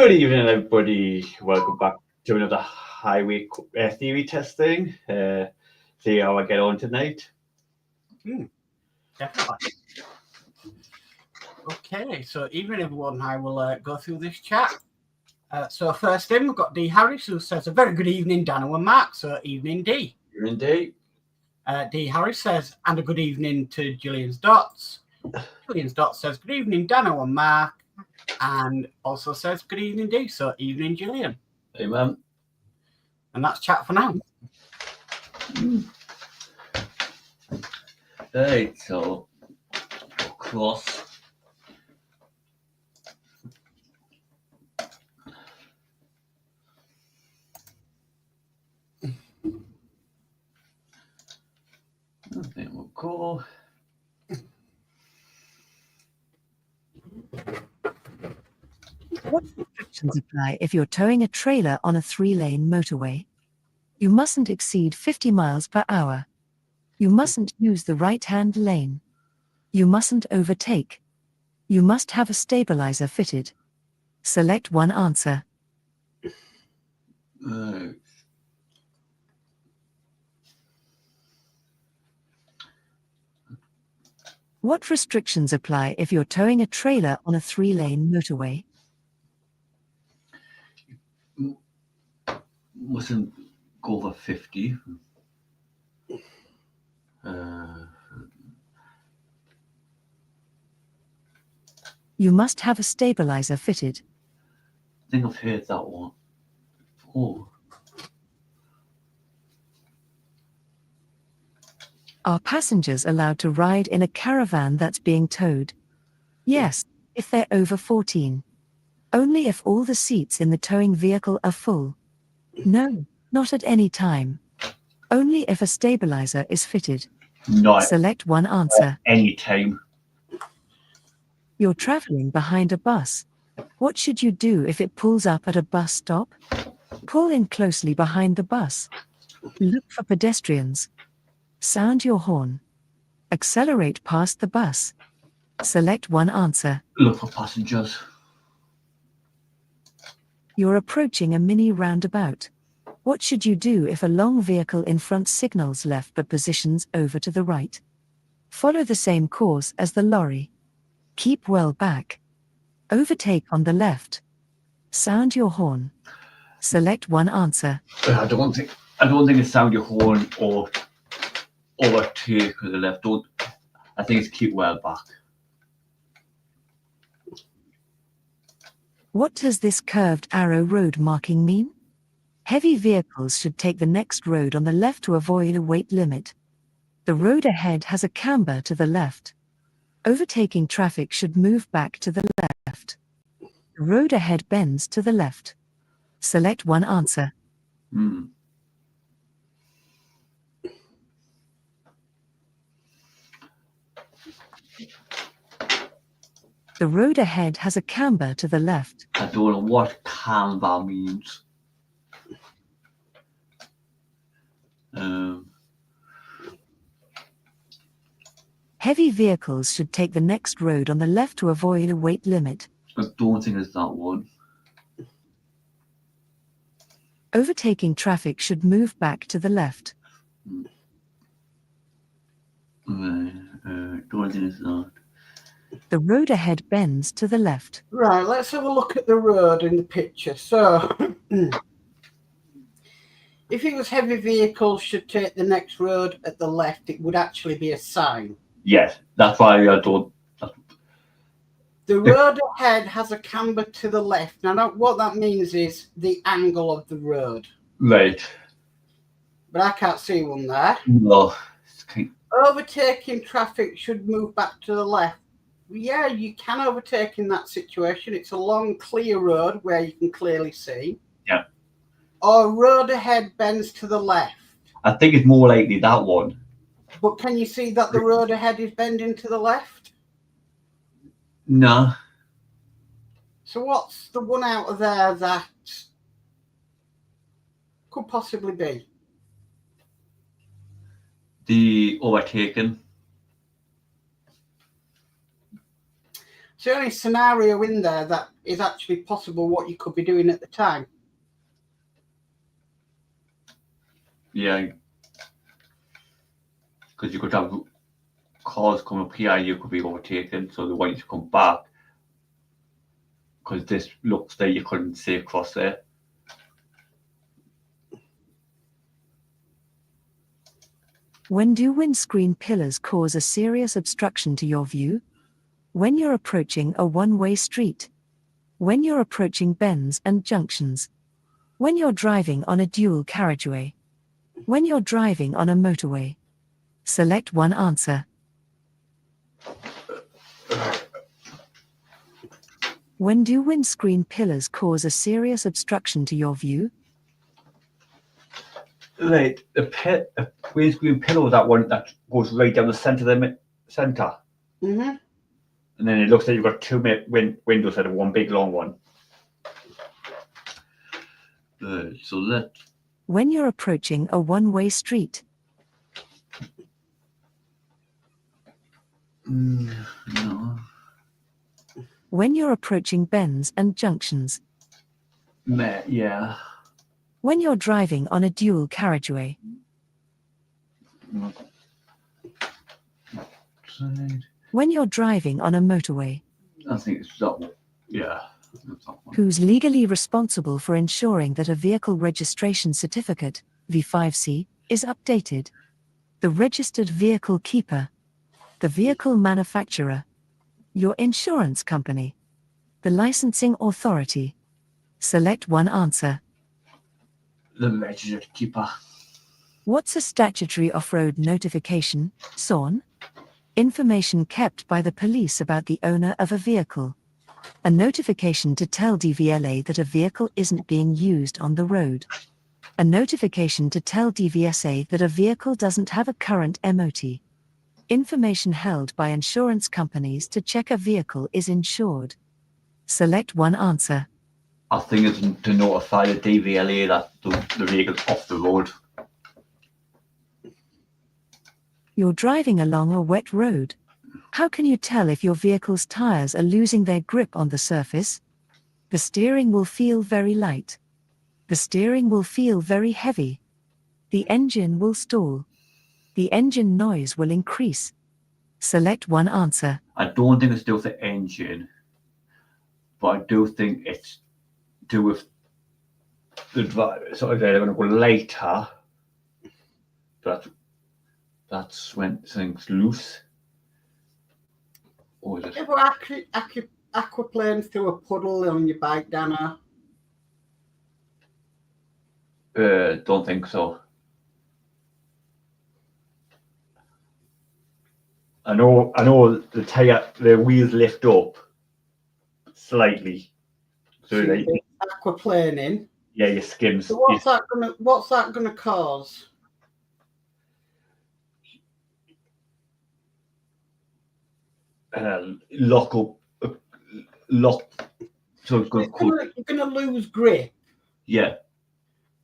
Good evening, everybody. Welcome back to another highway theory testing. See how I get on tonight. Definitely. Okay, so evening everyone, I will go through this chat. So first in, we've got D. Harris, who says, a very good evening, Dano and Mark. So evening, D. Evening, D. D. Harris says, and a good evening to Gillian's Dots. Gillian's Dots says, good evening, Dano and Mark. And also says, good evening, D. So evening, Gillian. Amen. And that's chat for now. Right, so cross. Then we'll go. What restrictions apply if you're towing a trailer on a 3-lane motorway? You mustn't exceed 50 miles per hour. You mustn't use the right-hand lane. You mustn't overtake. You must have a stabilizer fitted. Select one answer. What restrictions apply if you're towing a trailer on a 3-lane motorway? Mustn't go over 50. You must have a stabilizer fitted. I think I've heard that one. Oh. Are passengers allowed to ride in a caravan that's being towed? Yes, if they're over 14. Only if all the seats in the towing vehicle are full. No, not at any time. Only if a stabilizer is fitted. Not Select one answer. any time. You're traveling behind a bus. What should you do if it pulls up at a bus stop? Pull in closely behind the bus. Look for pedestrians. Sound your horn. Accelerate past the bus. Select one answer. Look for passengers. You're approaching a mini roundabout. What should you do if a long vehicle in front signals left but positions over to the right? Follow the same course as the lorry. Keep well back. Overtake on the left. Sound your horn. Select one answer. I don't think it's sound your horn or overtake to the left. I think it's keep well back. What does this curved arrow road marking mean? Heavy vehicles should take the next road on the left to avoid a weight limit. The road ahead has a camber to the left. Overtaking traffic should move back to the left. The road ahead bends to the left. Select one answer. The road ahead has a camber to the left. I don't know what camber means. Heavy vehicles should take the next road on the left to avoid a weight limit. I don't think it's that one. Overtaking traffic should move back to the left. Don't think it's that. The road ahead bends to the left. Right, let's have a look at the road in the picture. So, if it was heavy vehicles should take the next road at the left, it would actually be a sign. Yes, that's why I don't. The road ahead has a camber to the left. Now, what that means is the angle of the road. Right. But I can't see one there. No. Overtaking traffic should move back to the left. Yeah, you can overtake in that situation. It's a long, clear road where you can clearly see. Yeah. Or road ahead bends to the left. I think it's more likely that one. But can you see that the road ahead is bending to the left? No. So what's the one out of there that could possibly be? The overtaken. Is there any scenario in there that is actually possible what you could be doing at the time? Yeah. Because you could have cars come up here, you could be overtaken, so they want you to come back. Because this looks like you couldn't see across there. When do windscreen pillars cause a serious obstruction to your view? When you're approaching a one-way street. When you're approaching bends and junctions. When you're driving on a dual carriageway. When you're driving on a motorway. Select one answer. When do windscreen pillars cause a serious obstruction to your view? Right, a windscreen pillar, that one that goes right down the centre of the centre. Mm-hmm. And then it looks like you've got two windows instead of one big long one. So that. When you're approaching a one-way street. No. When you're approaching bends and junctions. Yeah. When you're driving on a dual carriageway. When you're driving on a motorway. I think it's that one. Yeah. That's that one. Who's legally responsible for ensuring that a vehicle registration certificate, V5C, is updated? The registered vehicle keeper. The vehicle manufacturer. Your insurance company. The licensing authority. Select one answer. The registered keeper. What's a statutory off-road notification, SON? Information kept by the police about the owner of a vehicle. A notification to tell DVLA that a vehicle isn't being used on the road. A notification to tell DVSA that a vehicle doesn't have a current MOT. Information held by insurance companies to check a vehicle is insured. Select one answer. I think it's to notify the DVLA that the vehicle's off the road. You're driving along a wet road. How can you tell if your vehicle's tires are losing their grip on the surface? The steering will feel very light. The steering will feel very heavy. The engine will stall. The engine noise will increase. Select one answer. I don't think it's to do with the engine, but I do think it's to do with the driver. So they're going to go later. That's when something's loose. Or is it? Ever aquaplane through a puddle on your bike, Dana? Don't think so. I know the wheels lift up slightly. So they, Aquaplaning. yeah, your skims. So what's that gonna cause? Lock up, so it's going You're gonna lose grip, yeah.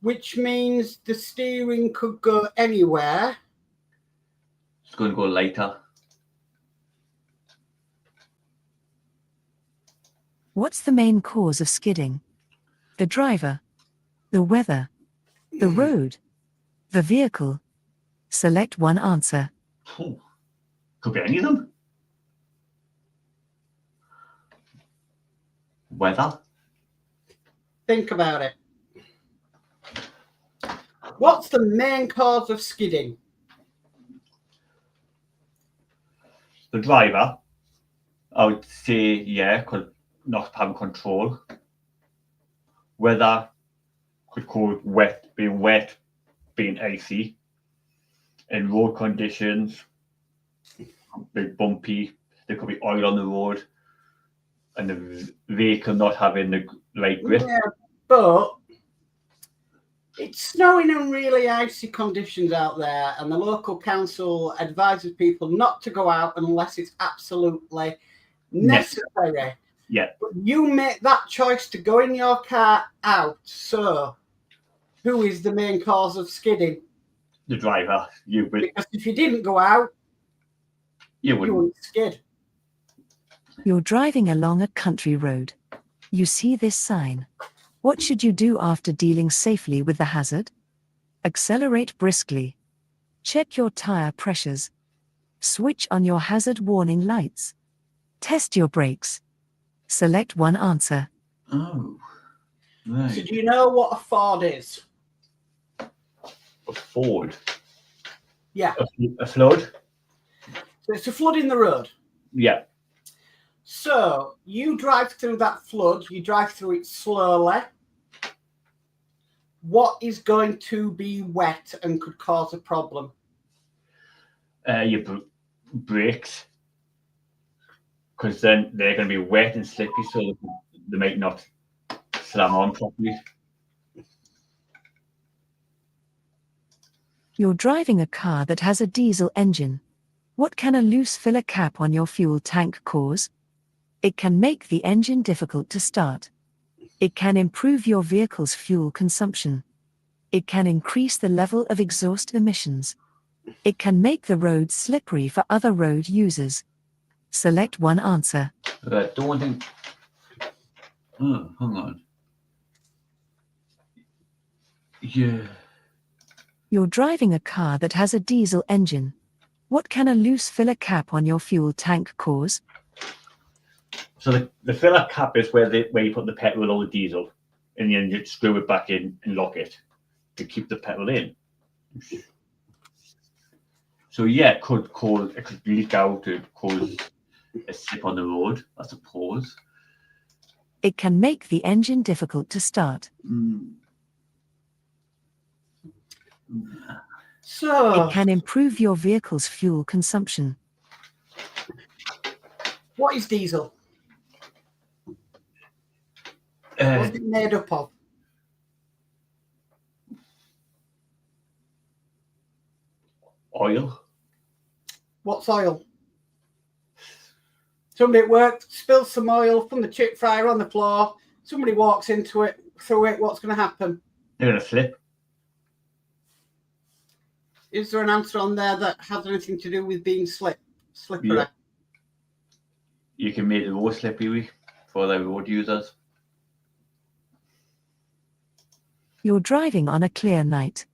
which means the steering could go anywhere. It's going to go later. What's the main cause of skidding? The driver. The weather. The road. The vehicle. Select one answer. Oh, could be any of them. Weather. Think about it. What's the main cause of skidding? The driver, I would say, yeah, could not have control. Weather could cause being wet, being icy, and road conditions, big bumpy. There could be oil on the road, and the vehicle not having the right grip. Yeah, but it's snowing and really icy conditions out there, and the local council advises people not to go out unless it's absolutely necessary. Yeah. But you make that choice to go in your car out. So, who is the main cause of skidding? The driver, Because if you didn't go out, you you wouldn't. wouldn't skid. You're driving along a country road. You see this sign. What should you do after dealing safely with the hazard? Accelerate briskly. Check your tire pressures. Switch on your hazard warning lights. Test your brakes. Select one answer. Oh, So right. do you know what a Ford is? A Ford. Yeah. A flood? So it's a flood in the road. Yeah. So you drive through that flood, you drive through it slowly. What is going to be wet and could cause a problem? Your brakes. Because then they're going to be wet and slippy, so they might not slam on properly. You're driving a car that has a diesel engine. What can a loose filler cap on your fuel tank cause? It can make the engine difficult to start. It can improve your vehicle's fuel consumption. It can increase the level of exhaust emissions. It can make the road slippery for other road users. Select one answer. I don't think. Oh, hang on. Yeah. You're driving a car that has a diesel engine. What can a loose filler cap on your fuel tank cause? So the filler cap is where you put the petrol or the diesel, and then you screw it back in and lock it to keep the petrol in. So yeah, it could leak out, it could cause a slip on the road, I suppose. It can make the engine difficult to start. So It can improve your vehicle's fuel consumption. what is diesel? What's it made up of? Oil. What's oil? Somebody at work spills some oil from the chip fryer on the floor. Somebody walks into it, through it. What's going to happen? They're going to slip. Is there an answer on there that has anything to do with being slippery? Yeah. You can make the road slippery for the road users. You're driving on a clear night.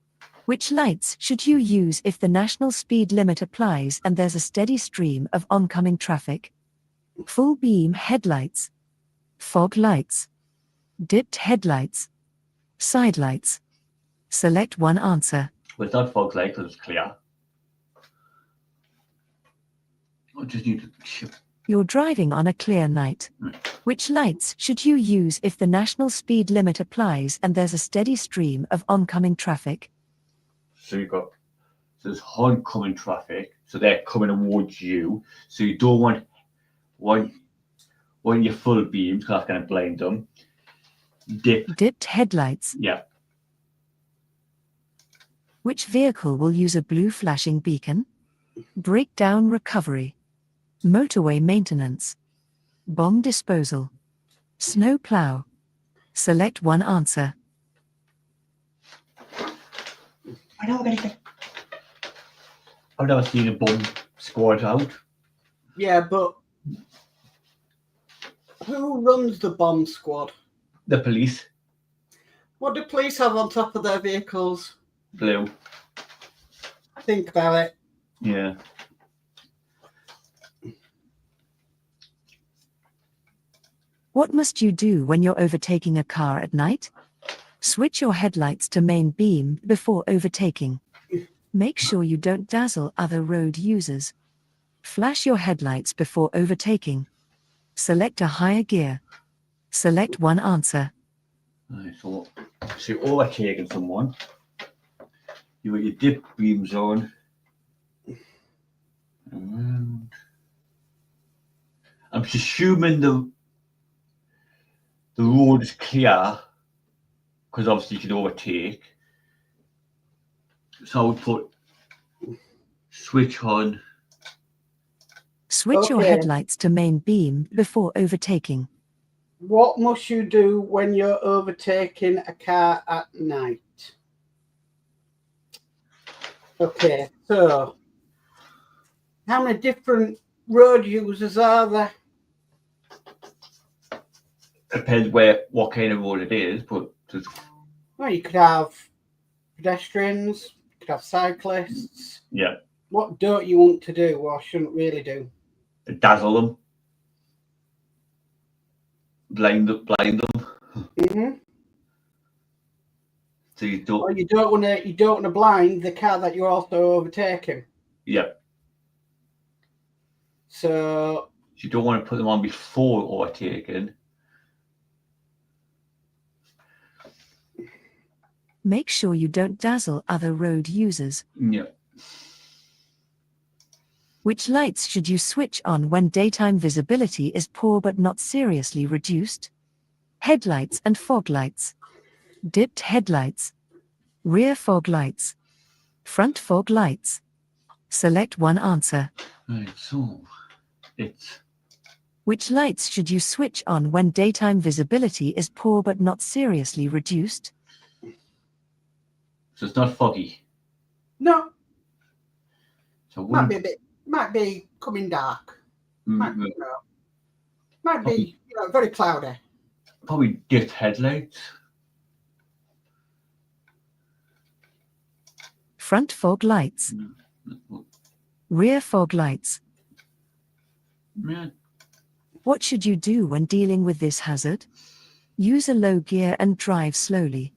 Which lights should you use if the national speed limit applies and there's a steady stream of oncoming traffic? Full beam headlights, fog lights, dipped headlights, side lights. Select one answer. Well, it's not fog light because it's clear. I just need to. You're driving on a clear night. Which lights should you use if the national speed limit applies and there's a steady stream of oncoming traffic? So there's oncoming traffic, so they're coming towards you. So you don't want your full beams because that's going to blind them. Dipped headlights. Yeah. Which vehicle will use a blue flashing beacon? Breakdown recovery, motorway maintenance, bomb disposal, snow plow. Select one answer. I know I've never seen a bomb squad out. Yeah, but who runs the bomb squad? The police. What do police have on top of their vehicles? Blue. Think about it. Yeah. What must you do when you're overtaking a car at night? Switch your headlights to main beam before overtaking. Make sure you don't dazzle other road users. Flash your headlights before overtaking. Select a higher gear. Select one answer. Right, so you're overtaking someone. You got your dip beams on. And I'm assuming the road is clear because obviously you can overtake. So I would put switch on. Switch your Okay. headlights to main beam before overtaking. What must you do when you're overtaking a car at night? Okay, so how many different road users are there? depends what kind of road it is, but there's, Well, you could have pedestrians, you could have cyclists. yeah, What don't you want to do or shouldn't really do? dazzle them, blind them. Mm-hmm. So you don't. Or you don't want to blind the car that you're also overtaking. Yeah, So you don't want to put them on before overtaking. Make sure you don't dazzle other road users. Yeah, Which lights should you switch on when daytime visibility is poor but not seriously reduced? Headlights and fog lights. Dipped headlights. Rear fog lights. Front fog lights. Select one answer. right. So it's Which lights should you switch on when daytime visibility is poor but not seriously reduced? so it's not foggy. no, So might be coming dark. mm, Might be very cloudy. probably dipped headlights. Front fog lights. Rear fog lights. Yeah, What should you do when dealing with this hazard? Use a low gear and drive slowly.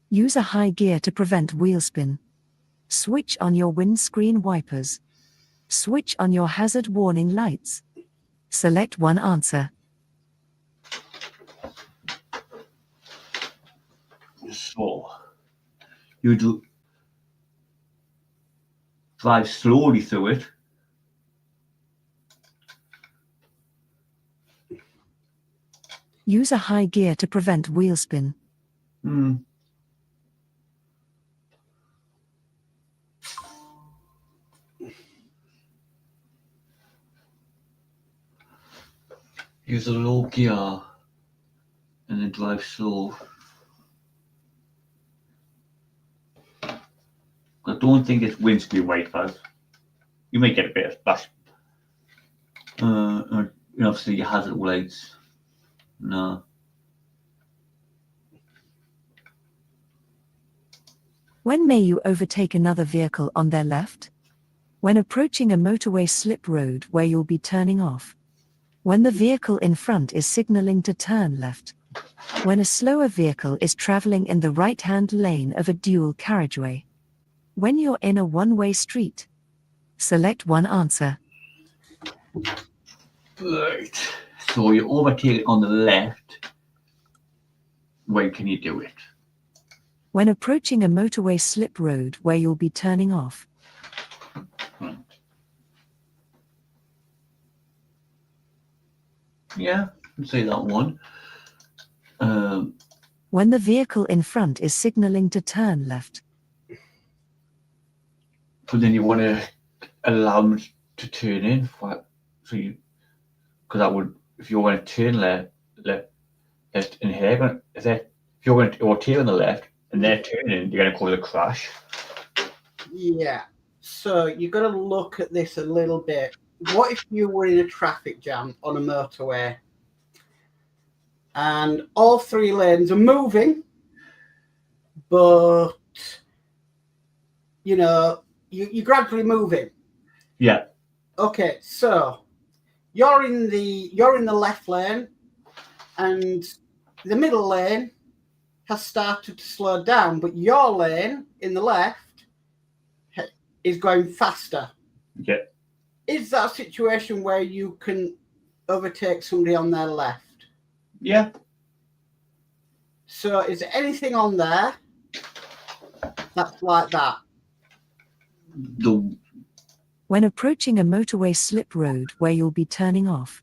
Use a high gear to prevent wheel spin. Switch on your windscreen wipers. Switch on your hazard warning lights. Select one answer. so you do drive slowly through it. Use a high gear to prevent wheel spin. Mm. Use a low gear and then drive slow. I don't think it's windscreen wipers. You may get a bit of splash. And obviously your hazard lights. No. When may you overtake another vehicle on their left? When approaching a motorway slip road where you'll be turning off. When the vehicle in front is signaling to turn left. When a slower vehicle is traveling in the right-hand lane of a dual carriageway. When you're in a one-way street. Select one answer. Right. So you overtake it on the left. When can you do it? When approaching a motorway slip road where you'll be turning off. Right. Yeah, I'd say that one. When the vehicle in front is signaling to turn left. But then you want to allow them to turn in. So you, because that would, if you want to turn left in here, if you're going to overtake on the left and they're turning, you're going to cause a crash. Yeah. So you've got to look at this a little bit. What if you were in a traffic jam on a motorway and all three lanes are moving, but you're gradually moving? Yeah. Okay, so you're in the left lane, and the middle lane has started to slow down, but your lane in the left is going faster. Yeah. Is that a situation where you can overtake somebody on their left? Yeah. So is there anything on there that's like that? When approaching a motorway slip road where you'll be turning off.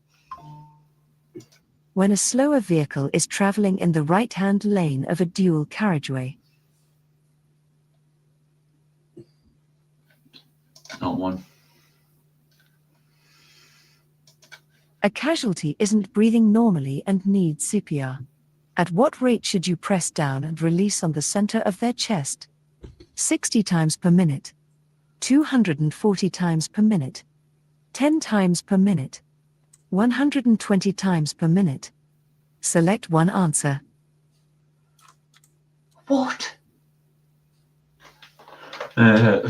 When a slower vehicle is traveling in the right-hand lane of a dual carriageway. Not one. A casualty isn't breathing normally and needs CPR. At what rate should you press down and release on the center of their chest? 60 times per minute. 240 times per minute. 10 times per minute. 120 times per minute. Select one answer. What? Yeah,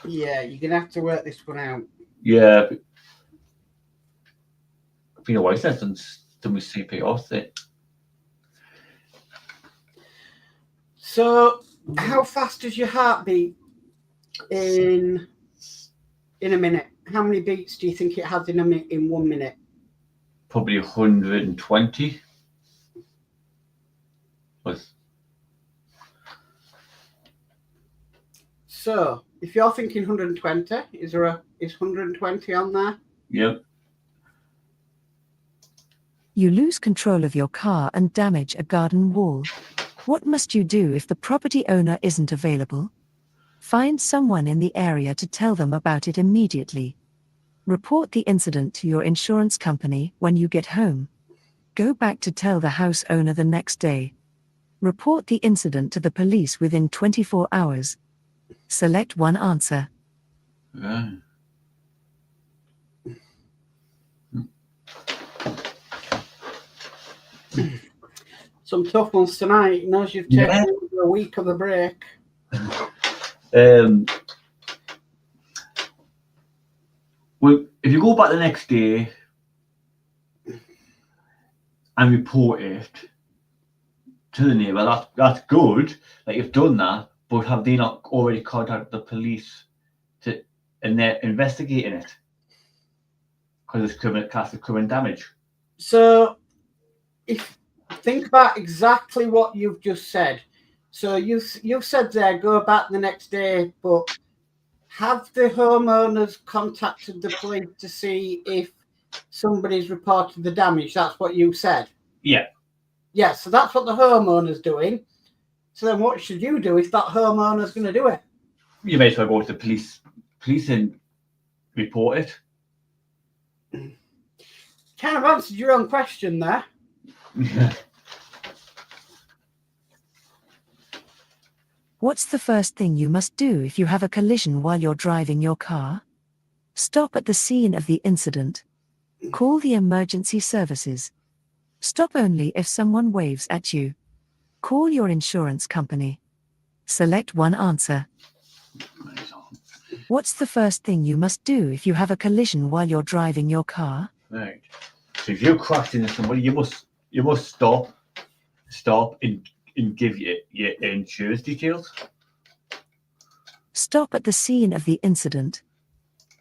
you're gonna have to work this one out. Yeah. It's been a while since I've done my CPR thing. So, how fast does your heart beat in a minute? How many beats do you think it has in 1 minute? Probably 120. Was So, if you're thinking 120, is 120 on there? Yep. You lose control of your car and damage a garden wall. What must you do if the property owner isn't available? Find someone in the area to tell them about it immediately. Report the incident to your insurance company when you get home. Go back to tell the house owner the next day. Report the incident to the police within 24 hours. Select one answer. Yeah. Some tough ones tonight. Knows you've taken a week of the break. Well, if you go back the next day and report it to the neighbour, that's good that you've done that, but have they not already contacted the police and they're investigating it? Because it's criminal damage. So, think about exactly what you've just said. So you've said there, go back the next day, but have the homeowners contacted the police to see if somebody's reported the damage? That's what you said. Yeah. Yeah, so that's what the homeowner's doing. So then what should you do if that homeowner's going to do it? You may as well go to the police and report it. Kind of answered your own question there. What's the first thing you must do if you have a collision while you're driving your car? Stop at the scene of the incident. Call the emergency services. Stop only if someone waves at you. Call your insurance company. Select one answer. What's the first thing you must do if you have a collision while you're driving your car? Right. So if you're crashing into somebody, you must stop and give your insurance details. Stop at the scene of the incident.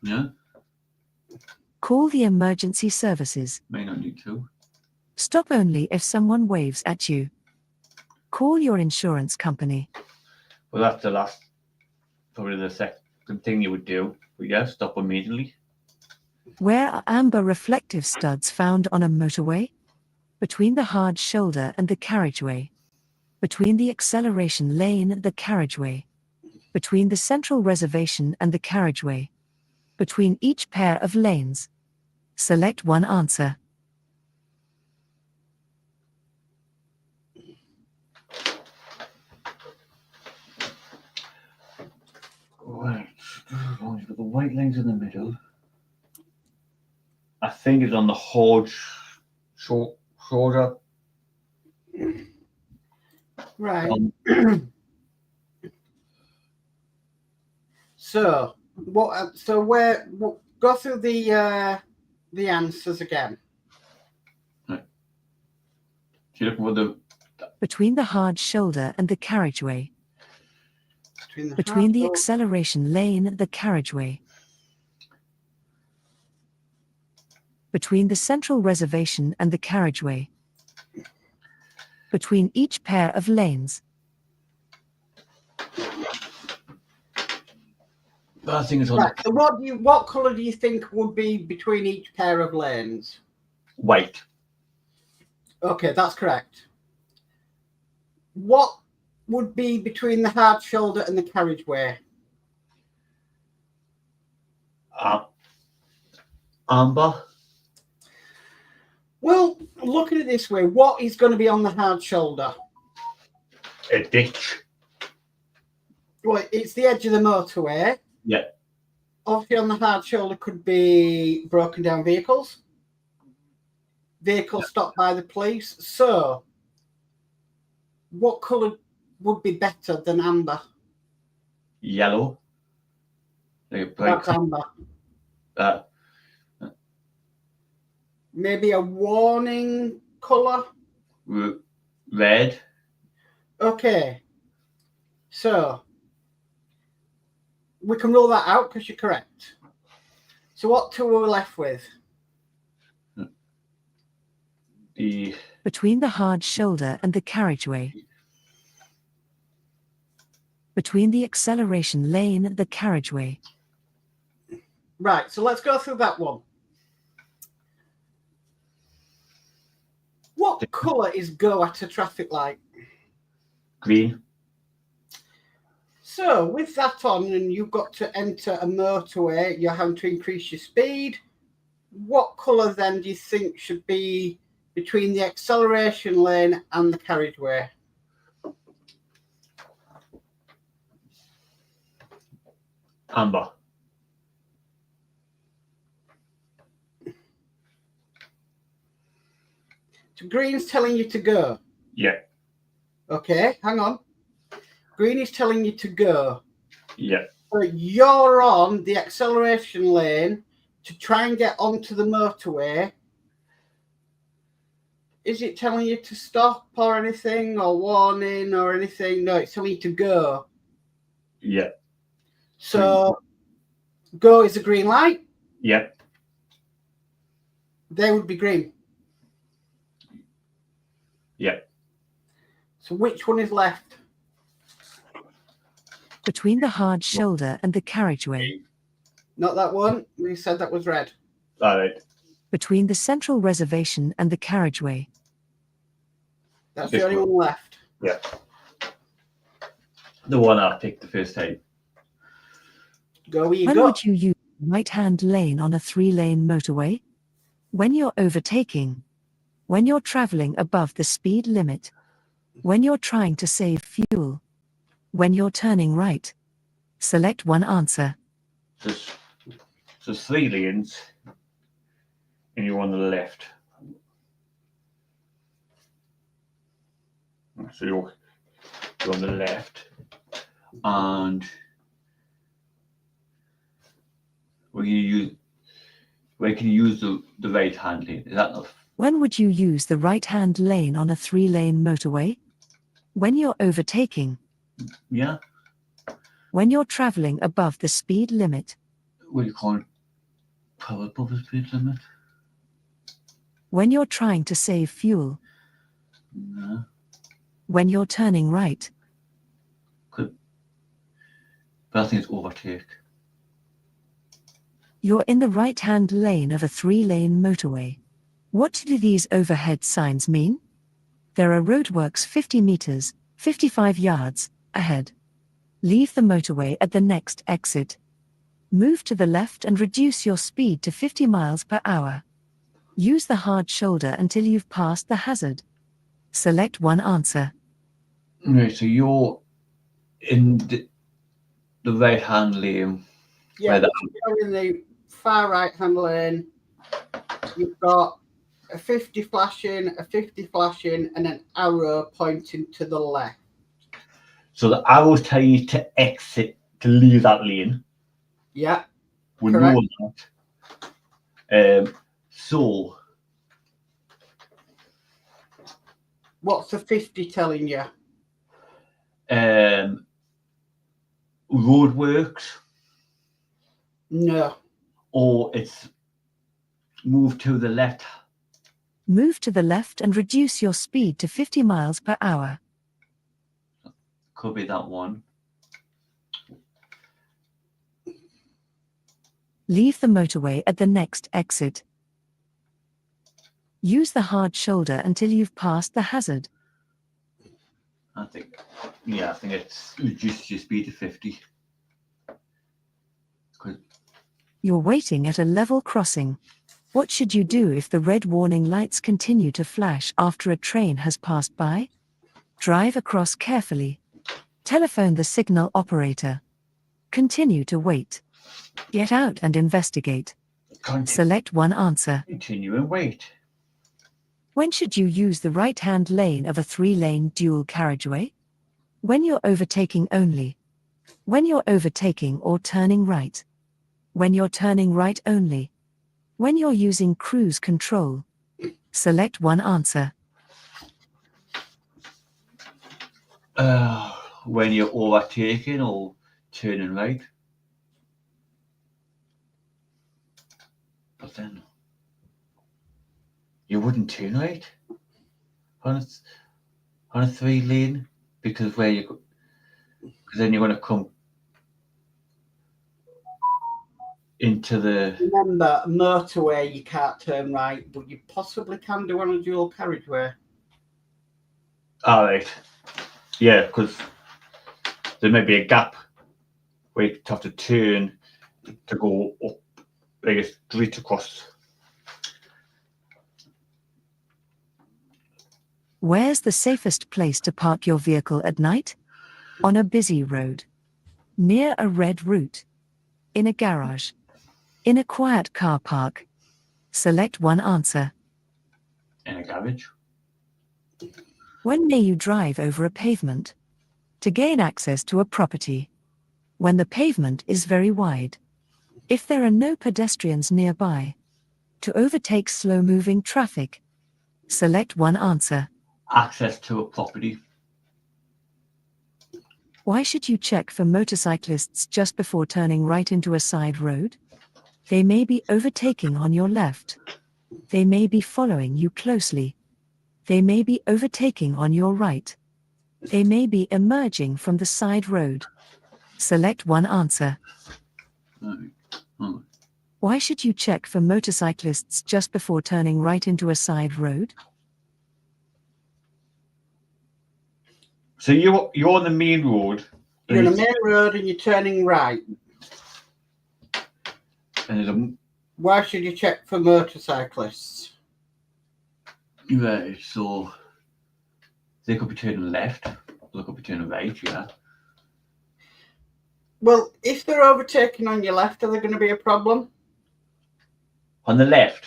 Yeah. Call the emergency services. May not need to. Stop only if someone waves at you. Call your insurance company. Well, that's probably the second thing you would do. But yeah, stop immediately. Where are amber reflective studs found on a motorway? Between the hard shoulder and the carriageway. Between the acceleration lane and the carriageway. Between the central reservation and the carriageway. Between each pair of lanes. Select one answer. Right. As long as you've got the white lines in the middle. I think it's on the hard shoulder. Right. So what? So where? Go through the answers again. Right. So you're looking for the Between the hard shoulder and the carriageway. Between the acceleration lane and the carriageway. Between the central reservation and the carriageway. Between each pair of lanes. I think it's on Right. So what colour do you think would be between each pair of lanes? white. Okay, that's correct. What would be between the hard shoulder and the carriageway? Amber. Well, looking at it this way, what is going to be on the hard shoulder? A ditch. Well, it's the edge of the motorway. Yeah. Obviously, on the hard shoulder could be broken down vehicles. vehicle stopped by the police. So, what colour would be better than amber? Yellow. Like a bright That's amber. uh, Maybe a warning colour. red. Okay. So, we can rule that out because you're correct. So, what two are we left with? The Between the hard shoulder and the carriageway. Between the acceleration lane and the carriageway. Right, so let's go through that one. What colour is go at a traffic light? green. So with that on and you've got to enter a motorway, you're having to increase your speed. What colour then do you think should be between the acceleration lane and the carriageway? Amber. So green's telling you to go. Yeah. Okay, hang on. Green is telling you to go. Yeah. So you're on the acceleration lane to try and get onto the motorway. Is it telling you to stop or anything, or warning or anything? No, it's telling you to go. Yeah. So go is a green light. Yeah. They would be green. Yeah. So which one is left? Between the hard shoulder and the carriageway. Not that one. We said that was red. All right. Between the central reservation and the carriageway. That's This the only one. one left. Yeah. The one I picked the first time. Go where you When go. would you use the right-hand lane on a 3-lane motorway? When you're overtaking. When you're traveling above the speed limit. When you're trying to save fuel. When you're turning right. Select one answer. So 3 lanes, and you're on the left. So you're on the left, and where can you use the right hand lane? Is that not? When would you use the right-hand lane on a 3-lane motorway? When you're overtaking. Yeah. When you're traveling above the speed limit. What do you call it? Power above the speed limit? When you're trying to save fuel. No. When you're turning right. But I think it's overtake. You're in the right-hand lane of a 3-lane motorway. What do these overhead signs mean? There are roadworks 50 meters, 55 yards, ahead. Leave the motorway at the next exit. Move to the left and reduce your speed to 50 miles per hour. Use the hard shoulder until you've passed the hazard. Select one answer. Right, so you're in the right hand lane. Yeah, Where you're in the far right hand lane. You've got a 50 flashing, a 50 flashing, and an arrow pointing to the left. So the arrow's telling you to exit, to leave that lane. Yeah. We Correct. know that. So What's the 50 telling you? roadworks, No. or it's move to the left. Move to the left and reduce your speed to 50 miles per hour. Could be that one. Leave the motorway at the next exit. Use the hard shoulder until you've passed the hazard. I think it's reduced your speed to 50. You're waiting at a level crossing. What should you do if the red warning lights continue to flash after a train has passed by? Drive across carefully. Telephone the signal operator. Continue to wait. Get out and investigate. Select one answer. Continue and wait. When should you use the right-hand lane of a 3-lane dual carriageway? When you're overtaking only. When you're overtaking or turning right. When you're turning right only. When you're using cruise control. Select one answer. When you're overtaking or turning right. But then you wouldn't turn right on a 3-lane because because then you're going to come into the. Remember, motorway you can't turn right, but you possibly can do on a dual carriageway. All right. Yeah, because there may be a gap where you have to turn to go up, like a street across. Where's the safest place to park your vehicle at night? On a busy road. Near a red route. In a garage. In a quiet car park. Select one answer. In a garage. When may you drive over a pavement? To gain access to a property. When the pavement is very wide. If there are no pedestrians nearby. To overtake slow-moving traffic. Select one answer. Access to a property. Why should you check for motorcyclists just before turning right into a side road? They may be overtaking on your left. They may be following you closely. They may be overtaking on your right. They may be emerging from the side road. Select one answer. Why should you check for motorcyclists just before turning right into a side road? So you're on the main road. You're on a main road and you're turning right. And there's Why should you check for motorcyclists? right, so they could be turning left, they could be turning right, yeah. Well, if they're overtaking on your left, are there going to be a problem? On the left,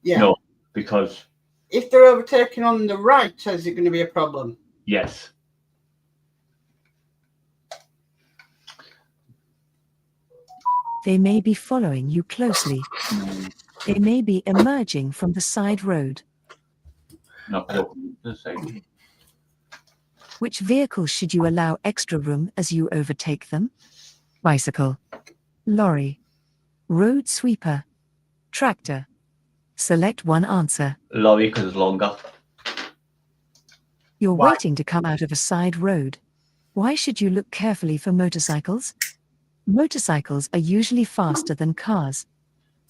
Yeah. no, because If they're overtaking on the right, is it going to be a problem? yes. They may be following you closely. They may be emerging from the side road. Not the same. Which vehicles should you allow extra room as you overtake them? Bicycle. Lorry. Road sweeper. Tractor. Select one answer. Lorry because it's longer. You're Why? waiting to come out of a side road. Why should you look carefully for motorcycles? Motorcycles are usually faster than cars.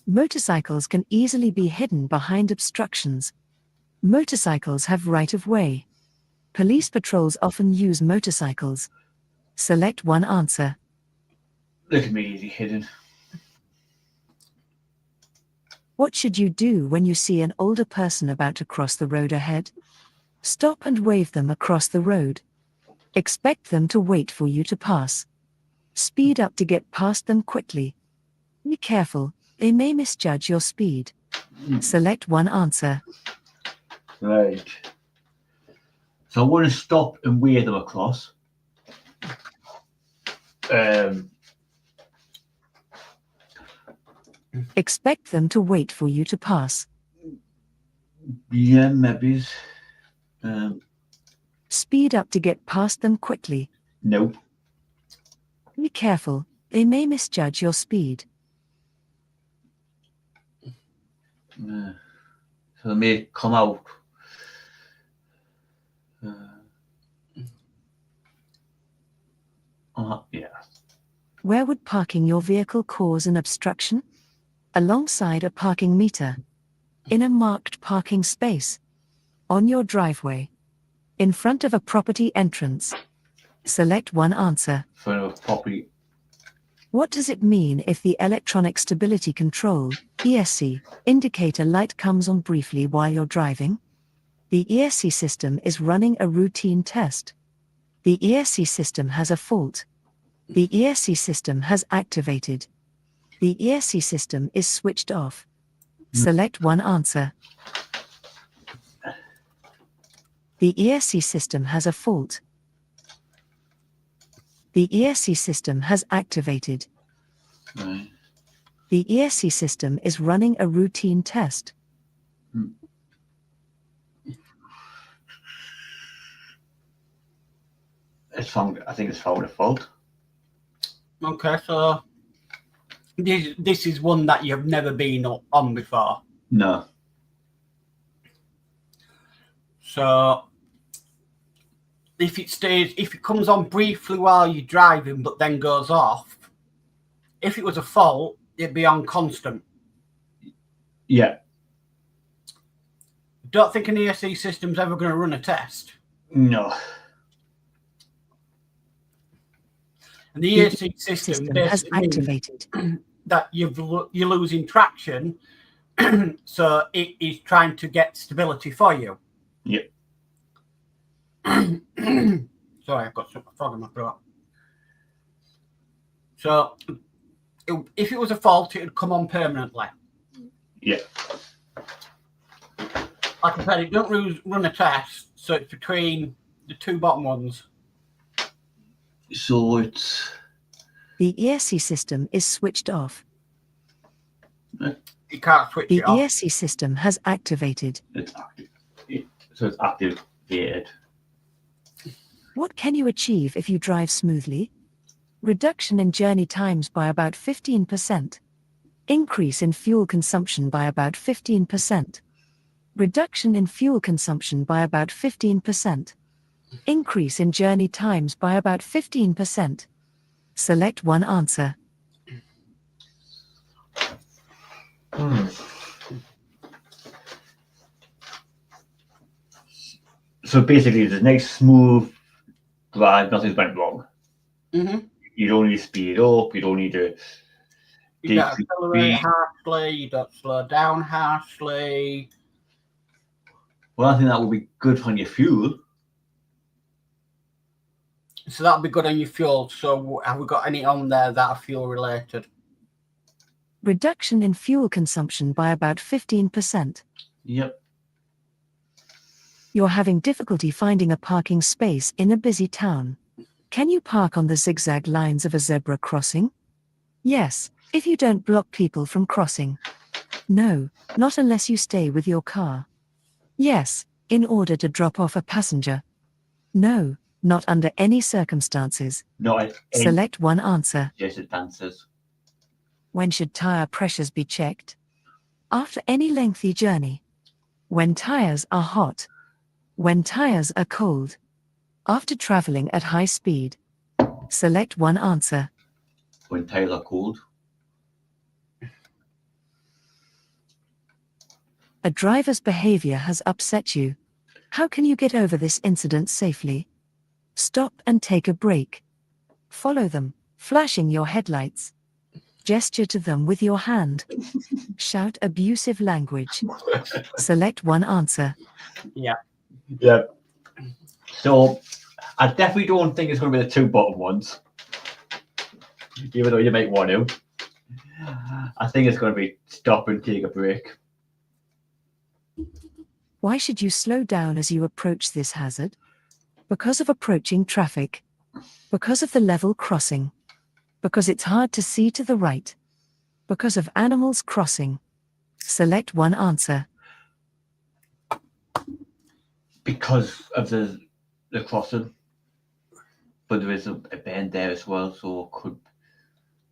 Motorcycles can easily be hidden behind obstructions. Motorcycles have right-of-way. Police patrols often use motorcycles. Select one answer. They can be easy hidden. What should you do when you see an older person about to cross the road ahead? Stop and wave them across the road. Expect them to wait for you to pass. Speed up to get past them quickly. Be careful, they may misjudge your speed. Select one answer. Right. So I want to stop and wave them across. Expect them to wait for you to pass. Yeah, maybe. Speed up to get past them quickly. Nope. Be careful, they may misjudge your speed. So they may come out. Yeah. Where would parking your vehicle cause an obstruction? Alongside a parking meter. In a marked parking space. On your driveway. In front of a property entrance. Select one answer. For a property. What does it mean if the electronic stability control (ESC) indicator light comes on briefly while you're driving? The ESC system is running a routine test. The ESC system has a fault. The ESC system has activated. The ESC system is switched off. Select one answer. The ESC system has a fault. The ESC system has activated. Right. The ESC system is running a routine test. I think it's found a fault. Okay, so this is one that you've never been on before. No. So if it comes on briefly while you're driving but then goes off, if it was a fault, it'd be on constant. Yeah. Don't think an ESC system's ever going to run a test. No. And the ESC system System has basically means activated. that you're losing traction, so it is trying to get stability for you. Yep. Sorry, I've got some frog in my throat. So if it was a fault, it would come on permanently. Yeah. Like I said, it don't run a test, so it's between the two bottom ones. So it's The ESC system is switched off. You can't switch The it off. ESC system has activated. active. So it's activated. What can you achieve if you drive smoothly? Reduction in journey times by about 15%. Increase in fuel consumption by about 15%. Reduction in fuel consumption by about 15%. Increase in journey times by about 15%. Select one answer. So basically, it's a nice smooth drive. Nothing's went wrong. Mm-hmm. You don't need to speed up. You don't need to. You don't decrease accelerate speed. harshly, you don't slow down harshly. Well, I think that would be good on your fuel. So that'll be good on your fuel. So have we got any on there that are fuel related? Reduction in fuel consumption by about 15%. Yep. You're having difficulty finding a parking space in a busy town. Can you park on the zigzag lines of a zebra crossing? Yes, if you don't block people from crossing. No, not unless you stay with your car. Yes, in order to drop off a passenger. No, not under any circumstances. Not Select one answer. suggested answers. When should tire pressures be checked? After any lengthy journey. When tires are hot. When tires are cold. After traveling at high speed. Select one answer. When tires are cold. A driver's behavior has upset you. How can you get over this incident safely? Stop and take a break. Follow them, flashing your headlights. Gesture to them with your hand. Shout abusive language. Select one answer. Yeah. Yeah. So I definitely don't think it's going to be the two bottom ones, even though you might want to. I think it's going to be stop and take a break. Why should you slow down as you approach this hazard? Because of approaching traffic. Because of the level crossing. Because it's hard to see to the right. Because of animals crossing. Select one answer. Because of the crossing. But there is a bend there as well, so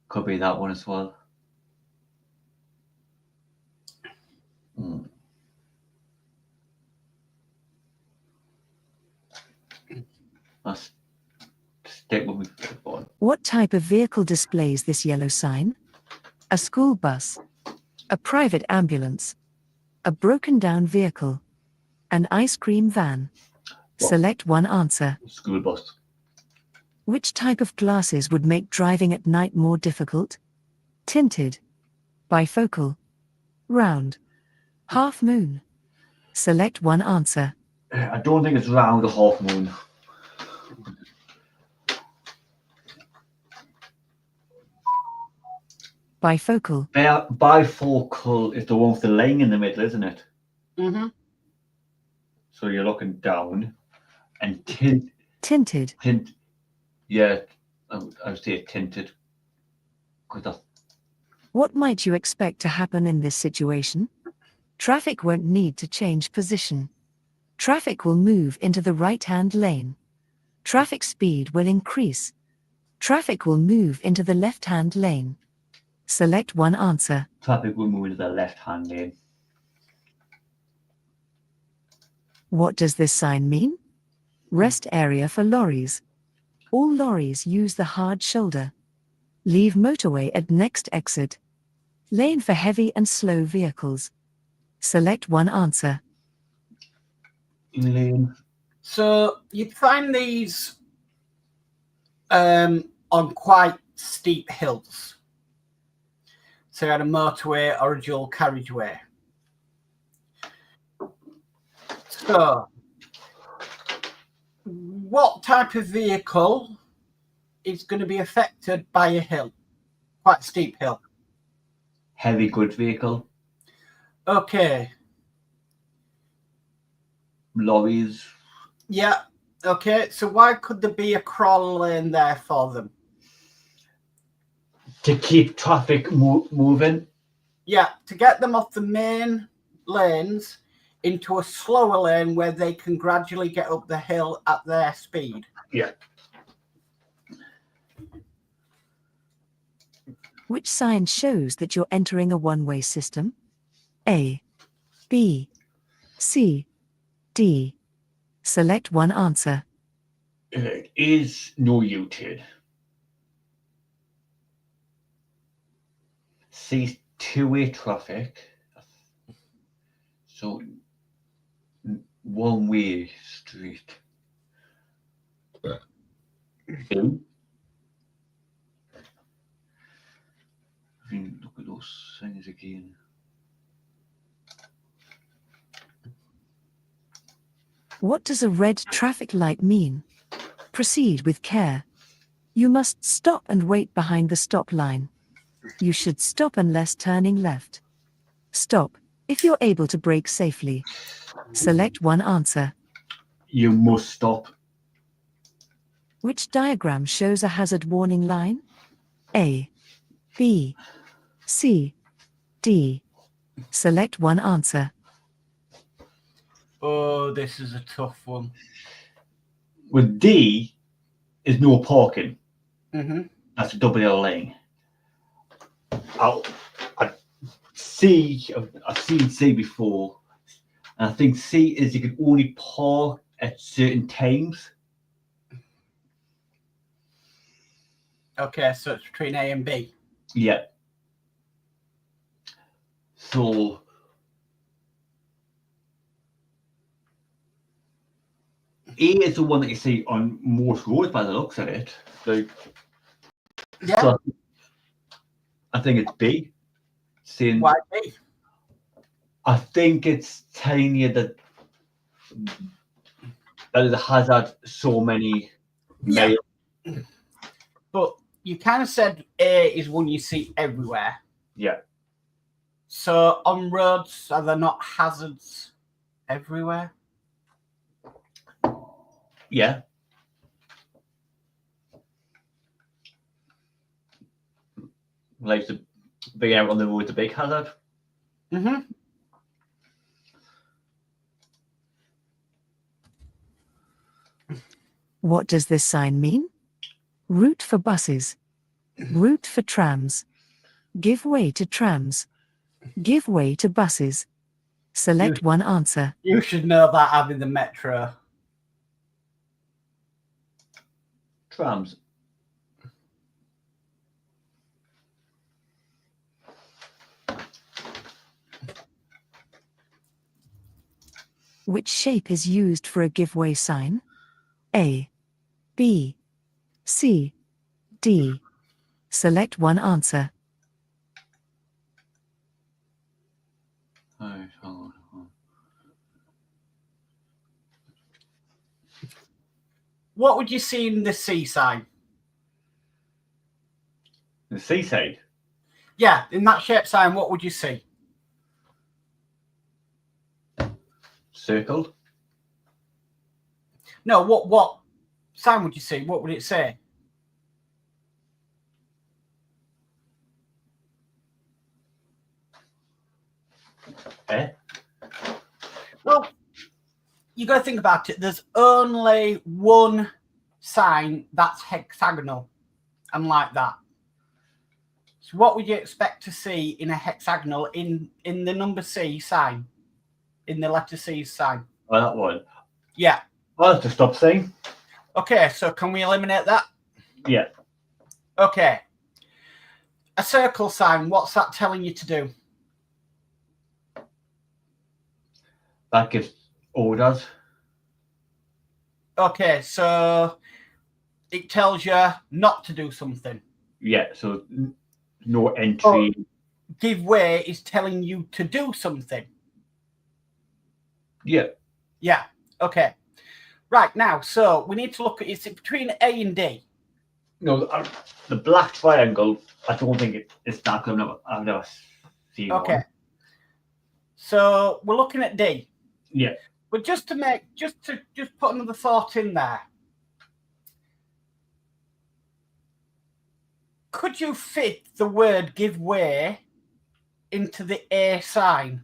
could be that one as well. Let's stick with me for the one. What type of vehicle displays this yellow sign? A school bus. A private ambulance. A broken down vehicle. An ice cream van. What? Select one answer. School bus. Which type of glasses would make driving at night more difficult? Tinted. Bifocal. Round. Half moon. Select one answer. I don't think it's round or half moon. Bifocal. Bifocal is the one with the line in the middle, isn't it? Mm-hmm. So you're looking down. And Tinted. tint, yeah, I would say tinted. Because What might you expect to happen in this situation? Traffic won't need to change position. Traffic will move into the right-hand lane. Traffic speed will increase. Traffic will move into the left-hand lane. Select one answer. traffic will move to the left-hand lane. What does this sign mean? Rest area for lorries. All lorries use the hard shoulder. Leave motorway at next exit. Lane for heavy and slow vehicles. Select one answer. Lane. So you'd find these on quite steep hills. So you had a motorway or a dual carriageway. So what type of vehicle is going to be affected by a hill? Quite a steep hill. Heavy goods vehicle. Okay. Lorries. Yeah. Okay. So why could there be a crawl lane there for them? To keep traffic moving. Yeah. To get them off the main lanes into a slower lane where they can gradually get up the hill at their speed. Yeah. Which sign shows that you're entering a one-way system? A, B, C, D. Select one answer. It is no U-turn. C, two-way traffic. So one-way street. Two. I mean, look at those things again. What does a red traffic light mean? Proceed with care. You must stop and wait behind the stop line. You should stop unless turning left. Stop if you're able to brake safely. Select one answer. You must stop. Which diagram shows a hazard warning line? A, B, C, D. Select one answer. Oh, this is a tough one. With D is no parking. Mm-hmm. That's a double yellow lane. I've seen C before, and I think C is you can only park at certain times. Okay, so it's between A and B. Yeah. So A is the one that you see on most roads by the looks of it. Like, Yeah. so I think it's B. Saying, Why B? I think it's telling you that it has had so many Yeah. male. But you kind of said A is one you see everywhere. Yeah. So on roads, are there not hazards everywhere? Yeah. Like the being out on the road, the big hazard. Mm-hmm. What does this sign mean? Route for buses. Route for trams. Give way to trams. Give way to buses. Select one answer. You should know that having the metro. Trams. Which shape is used for a give way sign? A, B, C, D. Select one answer. What would you see in the C sign? The seaside. Yeah, in that shape sign, what would you see? Circled. No, what sign would you see? What would it say? Eh? Well, you got to think about it. There's only one sign that's hexagonal and like that. So what would you expect to see in a hexagonal in the number C sign, in the letter C sign? Oh, that one. Yeah. Oh, that's a stop sign. Okay, so can we eliminate that? Yeah. Okay. A circle sign, what's that telling you to do? That gives orders. Okay, so it tells you not to do something. Yeah, so no entry. Give way is telling you to do something. Yeah. Yeah, okay. Right, now, so we need to look at, is it between A and D? No, the black triangle, I don't think it's that good. I've never seen Okay. one. So we're looking at D. Yeah. But just to put another thought in there. Could you fit the word give way into the A sign?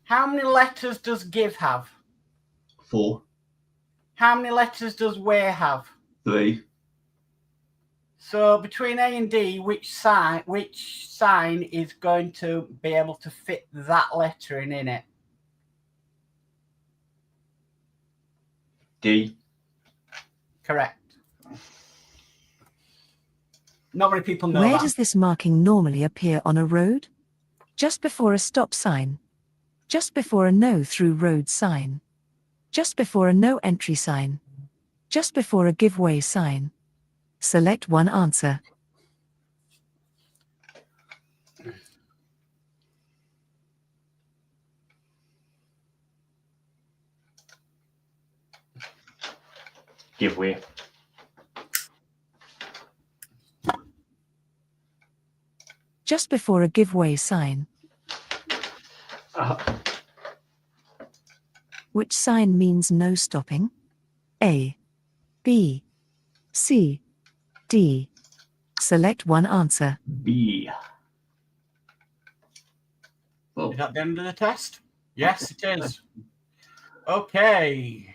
How many letters does give have? 4. How many letters does way have? 3. So between A and D, which sign is going to be able to fit that letter in it? D. Correct. Not many people know Where that. does this marking normally appear on a road? Just before a stop sign. Just before a no through road sign. Just before a no entry sign. Just before a give way sign. Select one answer. Give way. Just before a give way sign. Which sign means no stopping? A, B, C, D. Select one answer. B. Oh, Is that the end of the test? Yes, it is. Okay.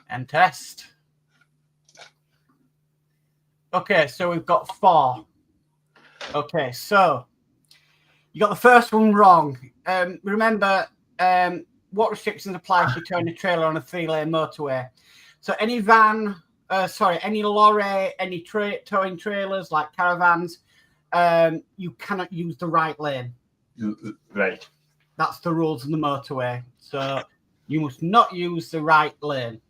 And test. Okay, so we've got 4. Okay, so you got the first one wrong. Remember, what restrictions apply if you turn a trailer on a 3-lane motorway? So any van, any lorry, any towing trailers like caravans, you cannot use the right lane. right. That's the rules of the motorway. So you must not use the right lane.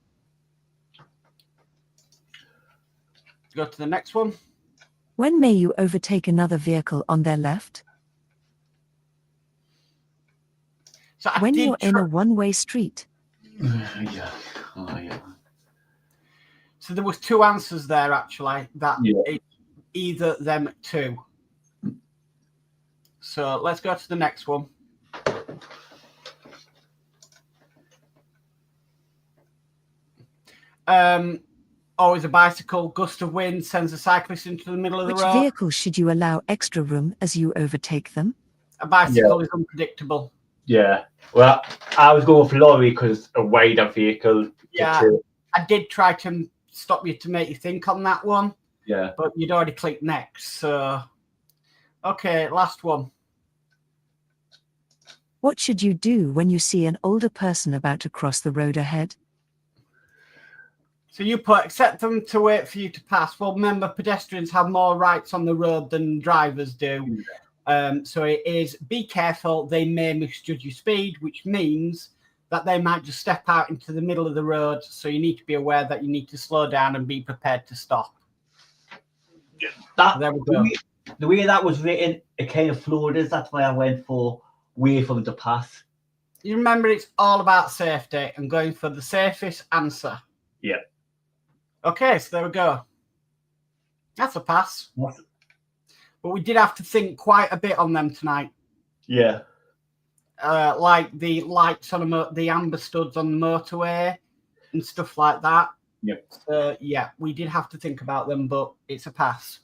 Go to the next one. When may you overtake another vehicle on their left? So When you're in a one-way street. Yeah. Oh, yeah. So there was 2 answers there, actually. That Yeah. it's either them 2. So let's go to the next one. Always a bicycle, gust of wind sends a cyclist into the middle of the Which road. vehicles should you allow extra room as you overtake them? A bicycle is unpredictable. Yeah. Well, I was going for lorry because a wider vehicle. Yeah, I did try to stop you to make you think on that one. Yeah. But you'd already clicked next. So, okay, last one. What should you do when you see an older person about to cross the road ahead? So you put accept them to wait for you to pass. Well, remember, pedestrians have more rights on the road than drivers do. So it is be careful. They may misjudge your speed, which means that they might just step out into the middle of the road. So you need to be aware that you need to slow down and be prepared to stop. That, There we go. the way that was written, it kind of flowed us. That's why I went for way for them to pass. You remember, it's all about safety and going for the safest answer. Yeah. Okay, so there we go. That's a pass. But we did have to think quite a bit on them tonight. Yeah. like the lights on the amber studs on the motorway and stuff like that. Yep. So yeah, we did have to think about them, but it's a pass.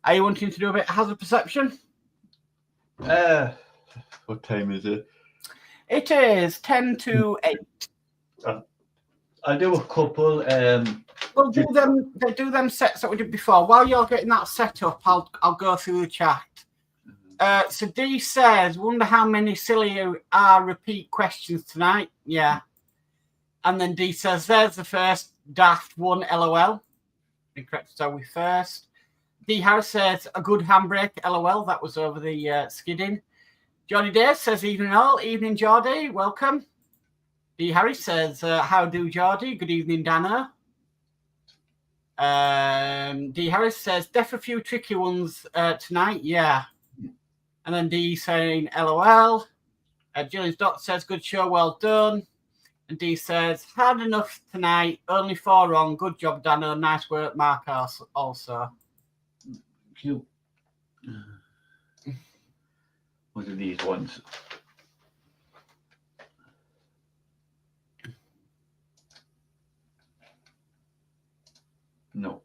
Are you wanting to do a bit of hazard perception? What time is it? It is 10 to 8. I'll do a couple. We'll do them sets that we did before. While you're getting that set up, I'll go through the chat. So D says, wonder how many silly are repeat questions tonight. Yeah. And then D says, there's the first daft one, LOL. Incorrect, so we first. D Harris says, a good handbrake, LOL. That was over the skidding. Geordie Dave says, evening all. Evening, Geordie. Welcome. D Harris says, how do, Geordie? Good evening, Dano. D Harris says, def a few tricky ones tonight. Yeah. And then D saying, LOL. Julian's Dot says, good show, well done. And D says, hard enough tonight, only 4 wrong. Good job, Dano. Nice work, Mark, also. Cute. What are these ones? No.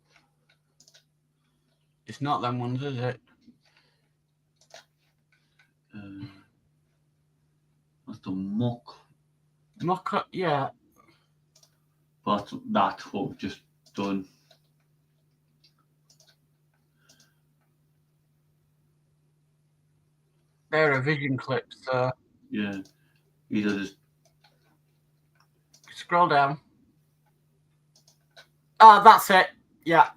It's not them ones, is it? That's the muck. Mock, yeah. But that's what we've just done. They're a vision clips, so Yeah. These are just. scroll down. Oh, that's it. Yeah.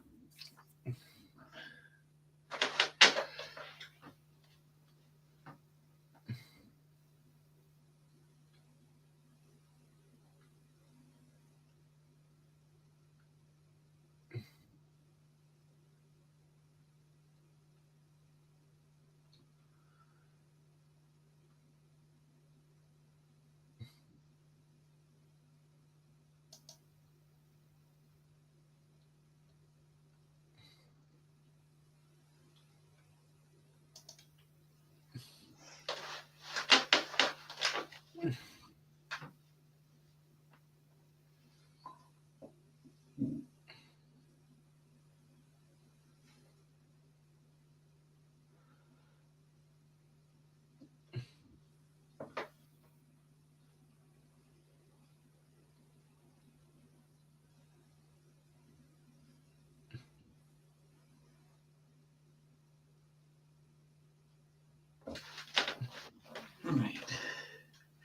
Right.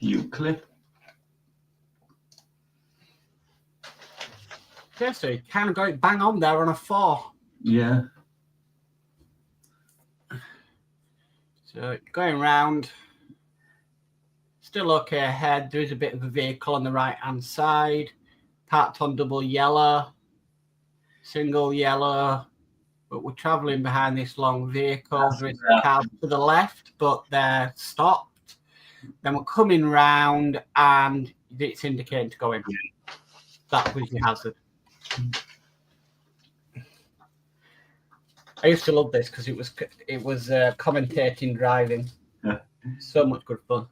View clip. Okay, so you kind of got it bang on there on a 4. Yeah. So going round. Still okay ahead. There is a bit of a vehicle on the right-hand side. Parked on double yellow. Single yellow. But we're travelling behind this long vehicle. There is a car to the left, but they're stopped. Then we're coming round and it's indicating to go in. That was your hazard. I used to love this because it was commentating driving. Yeah. So much good fun.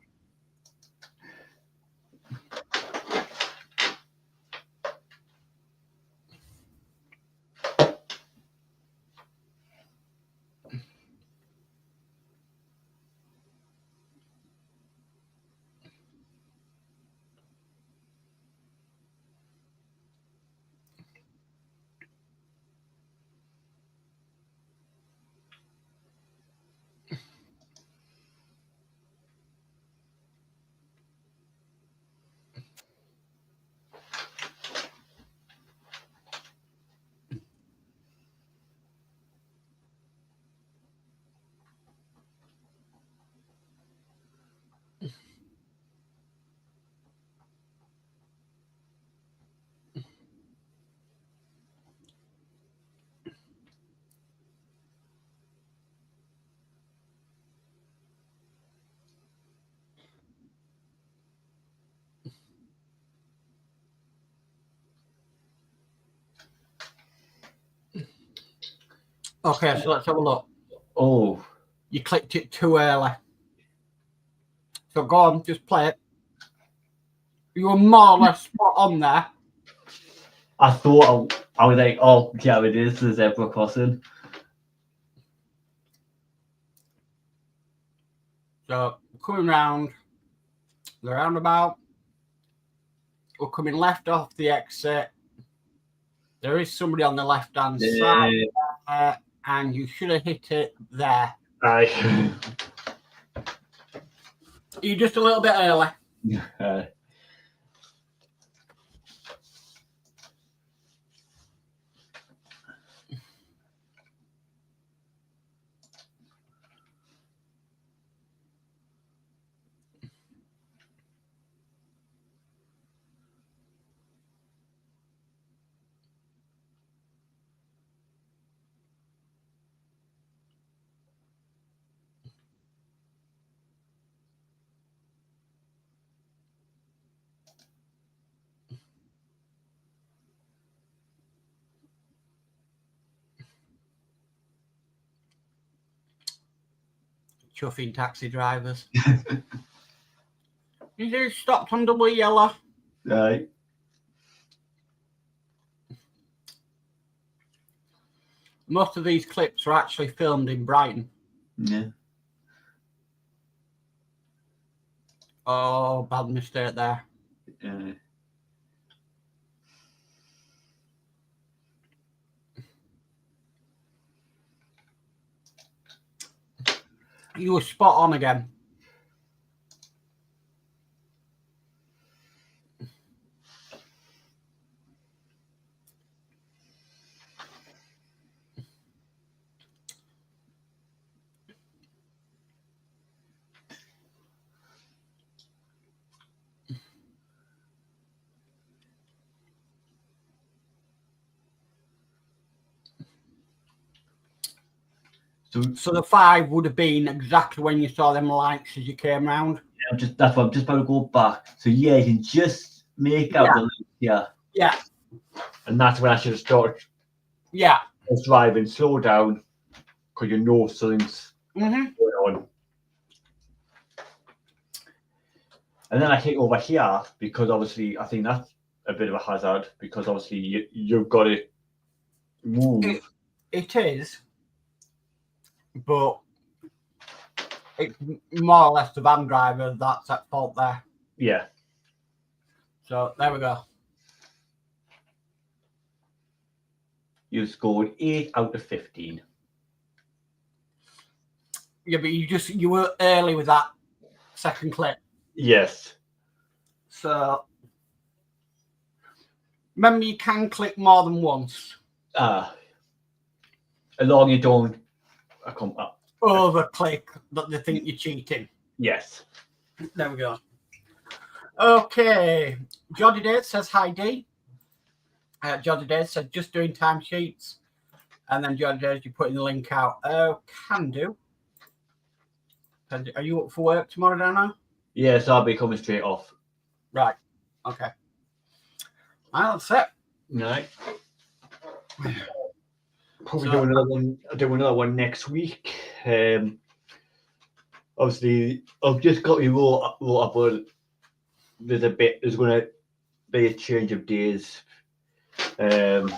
Okay, so let's have a look. Oh. You clicked it too early. So go on, just play it. You were more or less spot on there. I thought I was like, oh yeah, it is the zebra crossing. So coming round the roundabout, we're coming left off the exit. There is somebody on the left-hand side, and you should have hit it there. Aye. You're just a little bit early. Chuffing taxi drivers. You just stopped on double yellow. Right. Most of these clips are actually filmed in Brighton. Yeah. Oh, bad mistake there. You were spot on again. So the 5 would have been exactly when you saw them lights as you came round. That's what I'm just about to go back. So yeah, you can just make out the Yeah. And that's when I should have started Yeah. driving, slow down, because you know something's Mm-hmm. going on. And then I hit over here because obviously I think that's a bit of a hazard because obviously you've got to move. It is, but it's more or less the van driver that's at fault there. Yeah. So there we go. You scored 8 out of 15. Yeah, but you were early with that second clip. Yes. So remember, you can click more than once. As long as you don't come up. Over click that they think you're cheating. Yes. There we go. Okay. Joddy Date says hi D. Joddy Date said just doing timesheets. And then Joddy Date, you're putting the link out. Can do. Are you up for work tomorrow, Dano? Yes, I'll be coming straight off. Right. Okay. Well, that's it. Right. Probably So- do another one next week. Obviously, I've just got you wrote up, but there's going to be a change of days that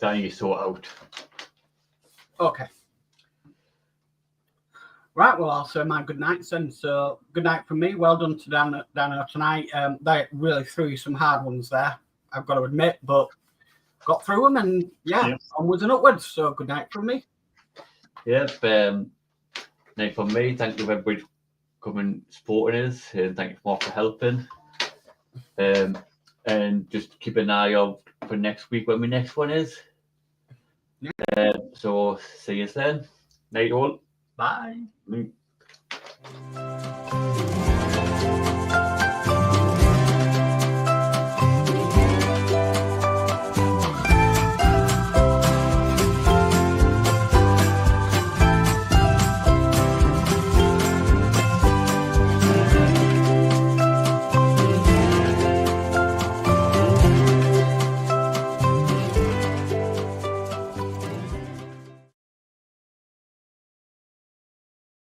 I need to sort out. Okay. Right, well, I'll say my good nights then. So, good night from me. Well done to Dano tonight. They really threw you some hard ones there, I've got to admit, but got through them and onwards and upwards. So, good night from me. Yep. Night from me. Thank you everybody for coming supporting us, and thank you for helping. And just keep an eye out for next week when my next one is. So see you then. Night all. Bye. Mm.